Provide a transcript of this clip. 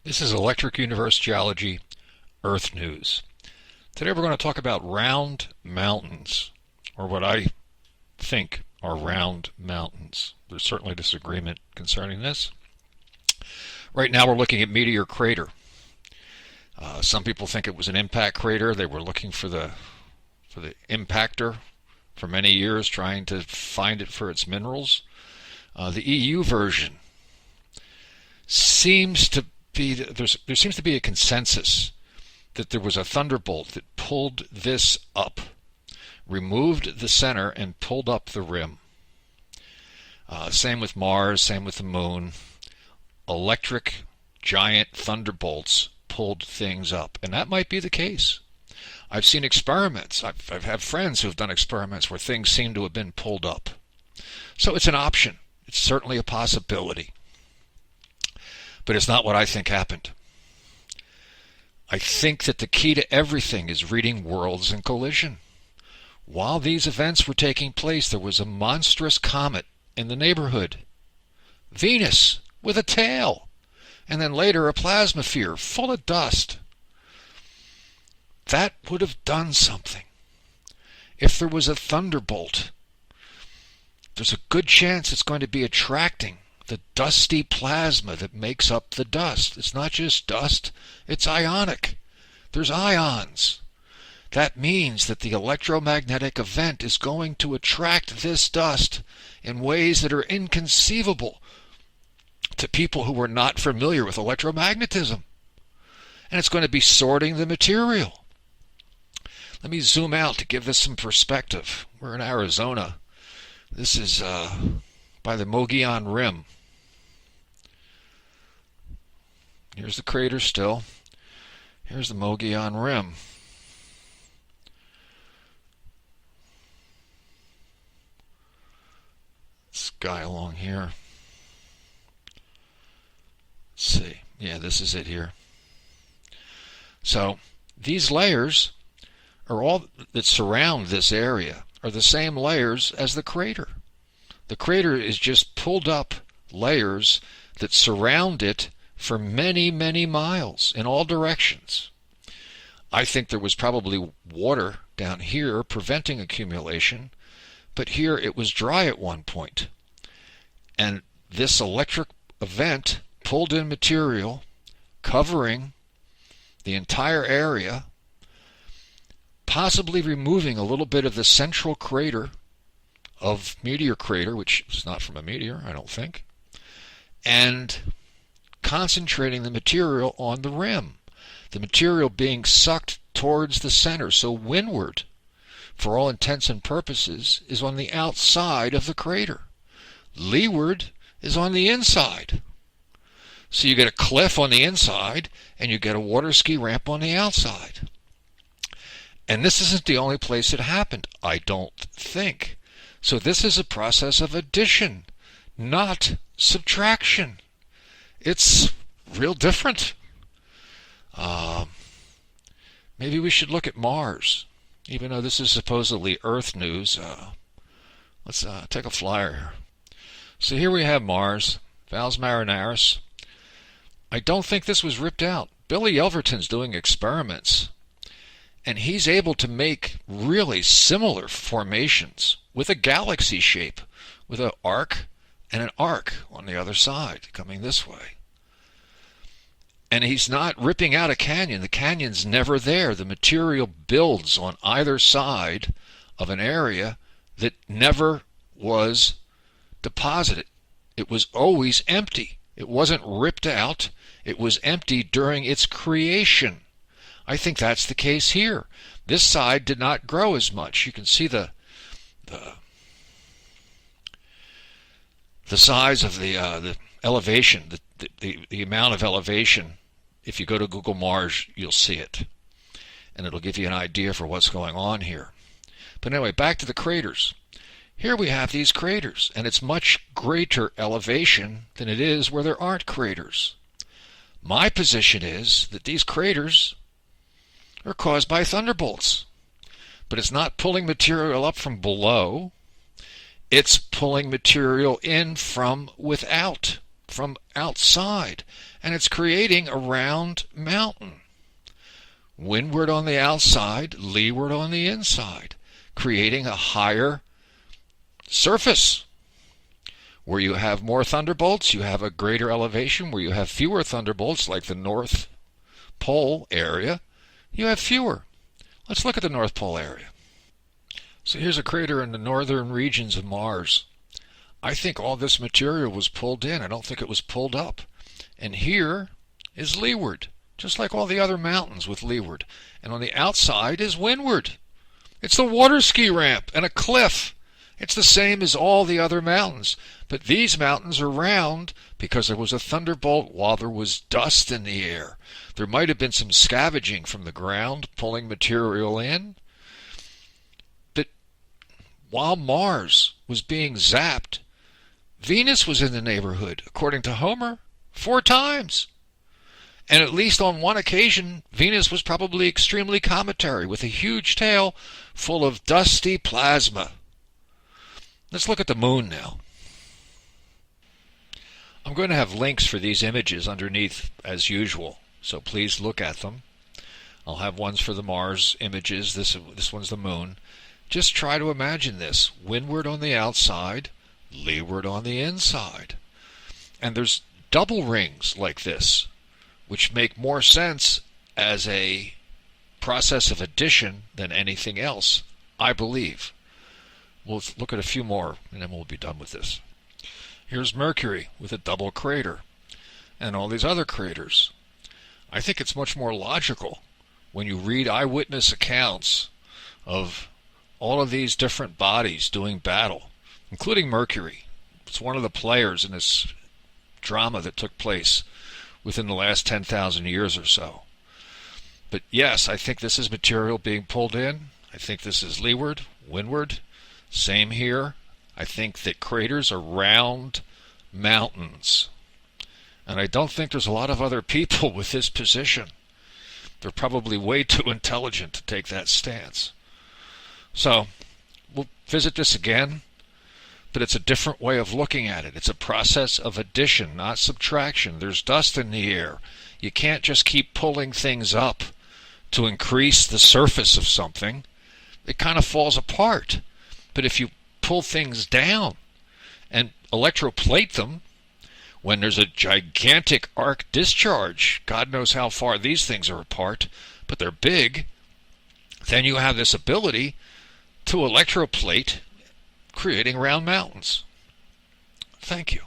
This is Electric Universe Geology Earth News. Today we're going to talk about round mountains, or what I think are round mountains. There's certainly disagreement concerning this. Right now we're looking at Meteor Crater. Some people think it was an impact crater. They were looking for the impactor for many years, trying to find it for its minerals. The EU version seems to be, there seems to be a consensus that there was a thunderbolt that pulled this up, removed the center, and pulled up the rim. Same with Mars, same with the Moon. Electric giant thunderbolts pulled things up, and that might be the case. I've seen experiments. I've had friends who have done experiments where things seem to have been pulled up. So it's an option. It's certainly a possibility. But it's not what I think happened. I think that the key to everything is reading worlds in collision. While these events were taking place, there was a monstrous comet in the neighborhood. Venus with a tail. And then later a plasmasphere full of dust. That would have done something. If there was a thunderbolt, there's a good chance it's going to be attracting the dusty plasma that makes up the dust. It's not just dust, it's ionic. There's ions. That means that the electromagnetic event is going to attract this dust in ways that are inconceivable to people who are not familiar with electromagnetism. And it's going to be sorting the material. Let me zoom out to give this some perspective. We're in Arizona. This is by the Mogollon Rim. Here's the crater still. Here's the Mogollon Rim. This guy along here. Let's see. Yeah, this is it here. So these layers are all that surround this area are the same layers as the crater. The crater is just pulled up layers that surround it for many, many miles in all directions. I think there was probably water down here preventing accumulation, but here it was dry at one point. And this electric event pulled in material covering the entire area, possibly removing a little bit of the central crater of Meteor Crater, which is not from a meteor, I don't think, and concentrating the material on the rim. The material being sucked towards the center, so windward, for all intents and purposes, is on the outside of the crater. Leeward is on the inside. So you get a cliff on the inside, and you get a water ski ramp on the outside. And this isn't the only place it happened, I don't think. So this is a process of addition, not subtraction. It's real different. Maybe we should look at Mars, even though this is supposedly Earth news. Let's take a flyer here. So here we have Mars, Valles Marineris. I don't think this was ripped out. Billy Elverton's doing experiments, and he's able to make really similar formations with a galaxy shape, with an arc and an arc on the other side, coming this way. And he's not ripping out a canyon. The canyon's never there. The material builds on either side of an area that never was deposited. It was always empty. It wasn't ripped out. It was empty during its creation. I think that's the case here. This side did not grow as much. You can see the size of the elevation, the amount of elevation. If you go to Google Mars, you'll see it. And it'll give you an idea for what's going on here. But anyway, back to the craters. Here we have these craters, and it's much greater elevation than it is where there aren't craters. My position is that these craters are caused by thunderbolts. But it's not pulling material up from below. It's pulling material in from without, from outside, and it's creating a round mountain. Windward on the outside, leeward on the inside, creating a higher surface. Where you have more thunderbolts, you have a greater elevation. Where you have fewer thunderbolts, like the North Pole area, you have fewer. Let's look at the North Pole area. So here's a crater in the northern regions of Mars. I think all this material was pulled in. I don't think it was pulled up. And here is leeward, just like all the other mountains with leeward. And on the outside is windward. It's the water ski ramp and a cliff. It's the same as all the other mountains. But these mountains are round because there was a thunderbolt while there was dust in the air. There might have been some scavenging from the ground, pulling material in. But while Mars was being zapped, Venus was in the neighborhood, according to Homer, 4 times. And at least on one occasion, Venus was probably extremely cometary, with a huge tail full of dusty plasma. Let's look at the moon now. I'm going to have links for these images underneath as usual, so please look at them. I'll have ones for the Mars images. This one's the moon. Just try to imagine this. Windward on the outside, leeward on the inside. And there's double rings like this, which make more sense as a process of addition than anything else, I believe. We'll look at a few more, and then we'll be done with this. Here's Mercury with a double crater, and all these other craters. I think it's much more logical when you read eyewitness accounts of all of these different bodies doing battle, including Mercury. It's one of the players in this drama that took place within the last 10,000 years or so. But yes, I think this is material being pulled in. I think this is leeward, windward. Same here. I think that craters are round mountains. And I don't think there's a lot of other people with this position. They're probably way too intelligent to take that stance. So, we'll visit this again, but it's a different way of looking at it. It's a process of addition, not subtraction. There's dust in the air. You can't just keep pulling things up to increase the surface of something. It kind of falls apart. But if you pull things down and electroplate them, when there's a gigantic arc discharge, God knows how far these things are apart, but they're big, then you have this ability to electroplate, creating round mountains. Thank you.